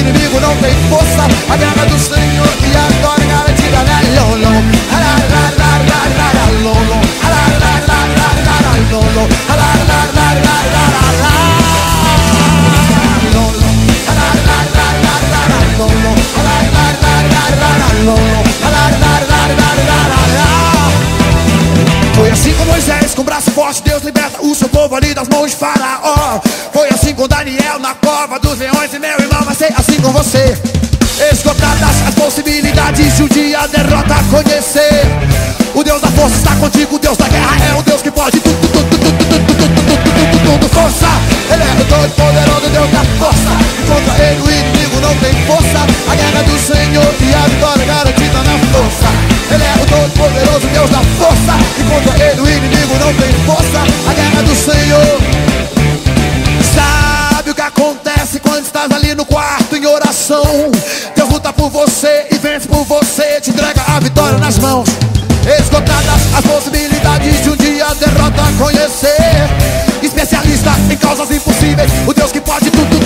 inimigo não tem força. A guerra do Senhor e a vitória garantida, né? Foi assim com Moisés, com braço forte Deus liberta o seu povo ali das mãos de Faraó. Foi assim com Daniel na cova dos leões e meu irmão, vai ser assim com você. Esgotadas as possibilidades de um dia a derrota conhecer. O Deus da força está contigo, o Deus da guerra é o Deus que pode tudo. Força, Ele é o todo poderoso, Deus da força. Contra Ele o inimigo não tem força. A guerra do Senhor e a vitória garantida na força. Ele é o todo poderoso, Deus da força. E contra Ele o inimigo não tem força. A guerra do Senhor. Sabe o que acontece quando estás ali no quarto em oração? Deus luta por você e vence por você, te entrega a vitória nas mãos. Esgotadas as possibilidades de um dia a derrota conhecer. Especialista em causas impossíveis, o Deus que pode tudo.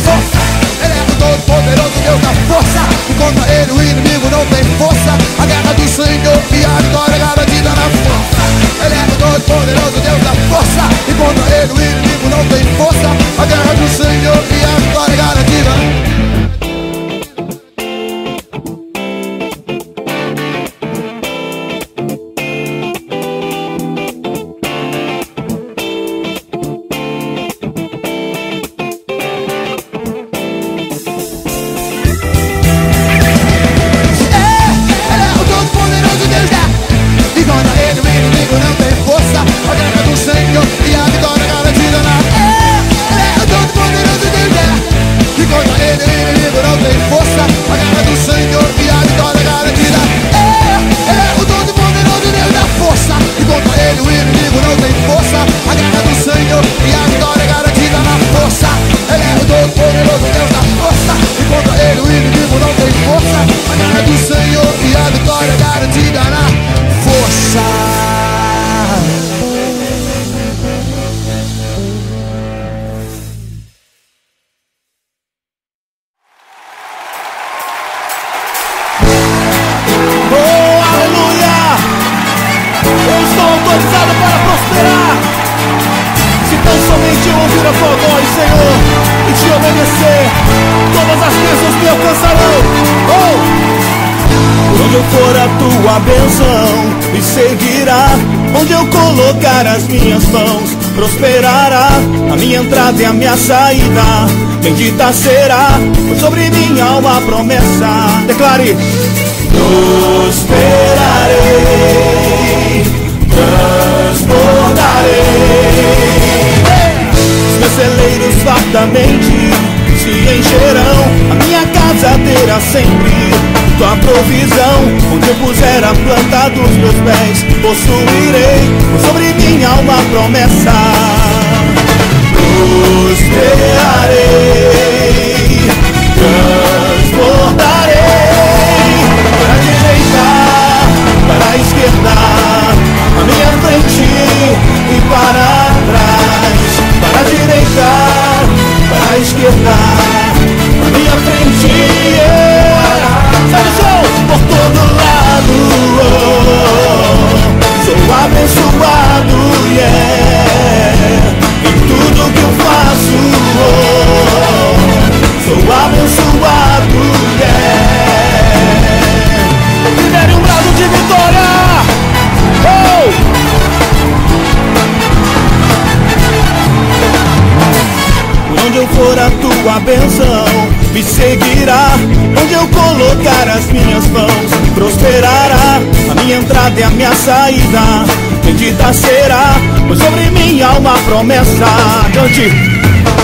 Força, Ele é o todo poderoso, Deus da força. E contra Ele o inimigo não tem força. A guerra do Senhor e a vitória garantida na força. Ele é o todo poderoso, Deus da força. E contra Ele o inimigo não tem força. A guerra do Senhor e a vitória garantida. As minhas mãos prosperará a minha entrada e a minha saída. Bendita será sobre minha alma a promessa. Declare: prosperarei, transbordarei. Os meus celeiros fartamente se encherão. A minha casa terá sempre tua provisão. Onde eu puser a planta dos meus pés, possuirei sobre minha alma a promessa. Prosperarei, transbordarei. Para a direita, para a esquerda, a minha frente e para trás. Para a direita, para a esquerda, a minha frente por todo lado, sou abençoado, em tudo que eu faço, sou abençoado, libere um brado de vitória, Por onde eu for a tua bênção me seguirá. Onde eu colocar as minhas mãos, prosperará a minha entrada e a minha saída. Bendita será, pois sobre minha alma a promessa. Cante: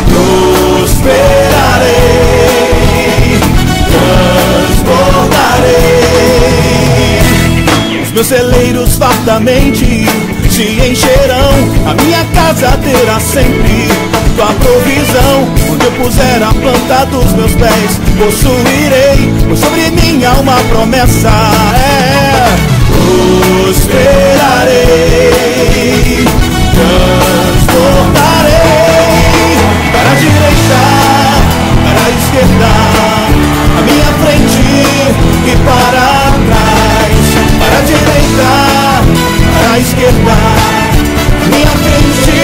prosperarei, transbordarei. Os meus celeiros fartamente se encherão. A minha casa terá sempre tua provisão. Onde eu puser a planta dos meus pés, possuirei, pois sobre minha alma a promessa é: prosperarei, transbordarei. Para a direita, para a esquerda, à minha frente e para trás, para a direita, para a esquerda, à minha frente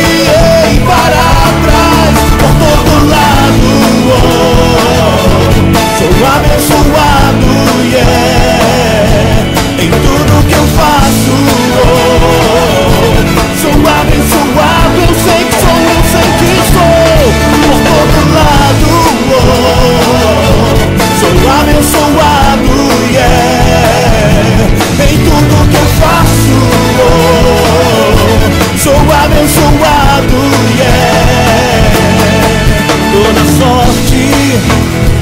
e para trás, por todo lado. Sou abençoado, em tudo que eu faço. Sou abençoado, eu sei que sou, por todo lado. Sou abençoado, em tudo que eu faço. Sou abençoado, toda sorte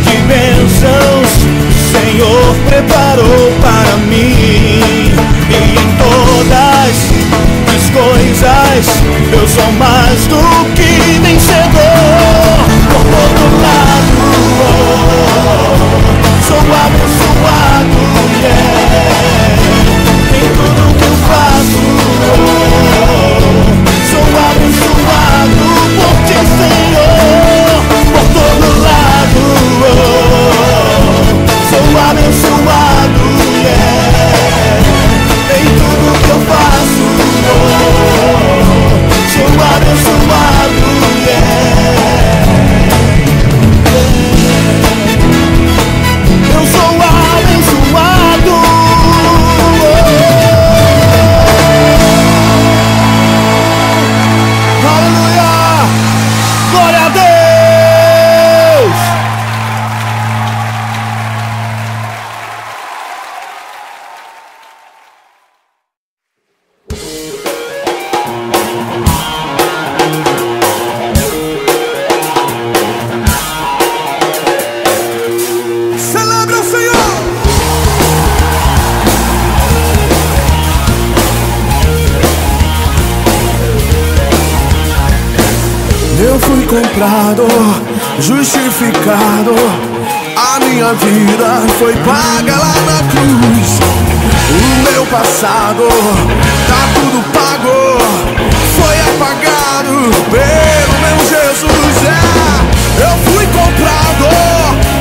de bênçãos o Senhor preparou para mim, e em todas as coisas eu sou mais do que vencedor. Por todo lado sou abençoado, em tudo que eu faço. Sou abençoado por ti, Senhor, por todo lado. Sou abençoado, em tudo que eu faço. Sou abençoado, eu sou abençoado. Aleluia! Glória a Deus! Celebra o Senhor! Eu fui comprado, justificado, a minha vida foi paga lá na cruz. O meu passado tá tudo pago, foi apagado pelo meu Jesus. Eu fui comprado,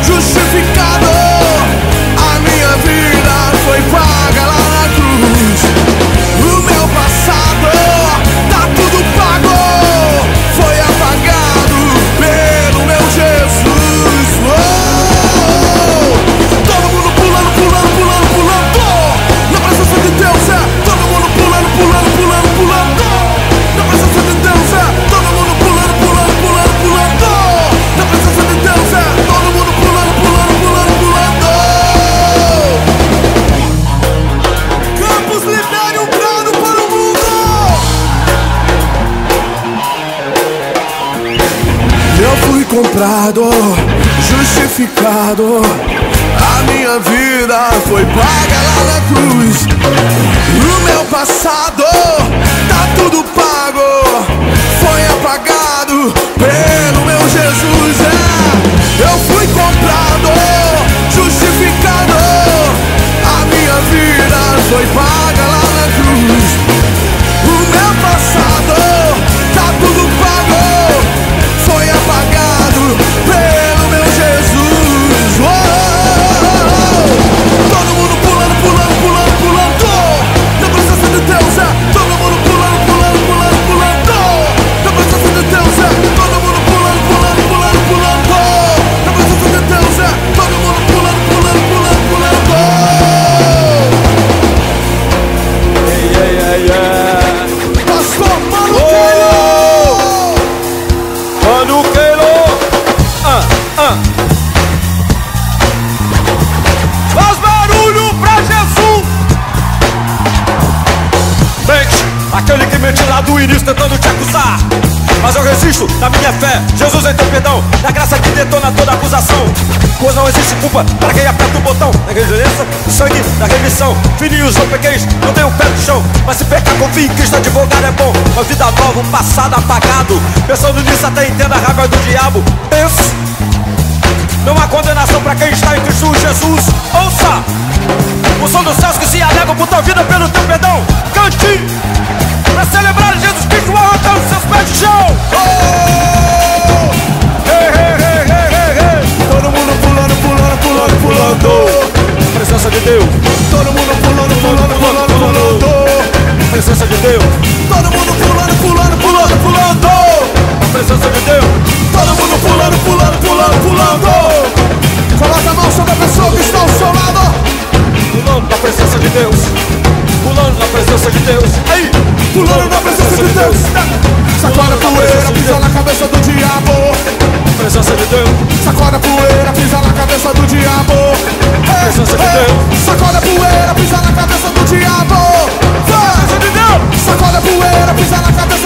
justificado, a minha vida foi paga lá na cruz. O meu passado tá tudo pago, foi apagado pelo meu Jesus. Todo mundo pulando, pulando, pulando, pulando na presença de Deus, todo mundo pulando, pulando, pulando, pulando na presença de Deus, todo mundo pulando, pulando, pulando, pulando na presença de Deus, todo mundo pulando, pulando, pulando, pulando. Campos, libere um brado para o mundo. Eu fui comprado, justificado, a minha vida foi paga lá na cruz. O meu passado tá tudo pago, foi apagado pelo meu Jesus. Eu fui comprado, justificado, a minha vida foi paga lá na cruz. O meu passado tá tudo pago, foi apagado pelo meu Jesus. Todo mundo pulando, pulando, pulando, pulando na presença de Deus, todo mundo pulando, pulando, pulando, pulando na presença de Deus, todo mundo pulando, pulando, pulando, pulando na presença de Deus, todo mundo pulando, pulando, pulando, pulando. Pastor Mano Queiro, Faz barulho pra Jesus! Mente, aquele que mente lá do início tentando te acusar. Mas eu resisto na minha fé, Jesus em teu perdão, na graça que detona toda acusação. Pois não existe culpa para quem aperta o botão. Na reverência, o sangue da remissão. Filhinhos ou pequenos, não tem o pé no chão. Mas se pecar, confie em Cristo, advogado é bom. Uma vida nova, um passado apagado. Pensando nisso até entenda a raiva do diabo. Pense, não há condenação para quem está em Cristo Jesus. Ouça o som dos céus que se alegram por tua vida, pelo teu perdão. Cante para celebrar Jesus Cristo arrancando seus pés do chão. Hey, hey, hey, hey, hey, hey. Usa lacradão.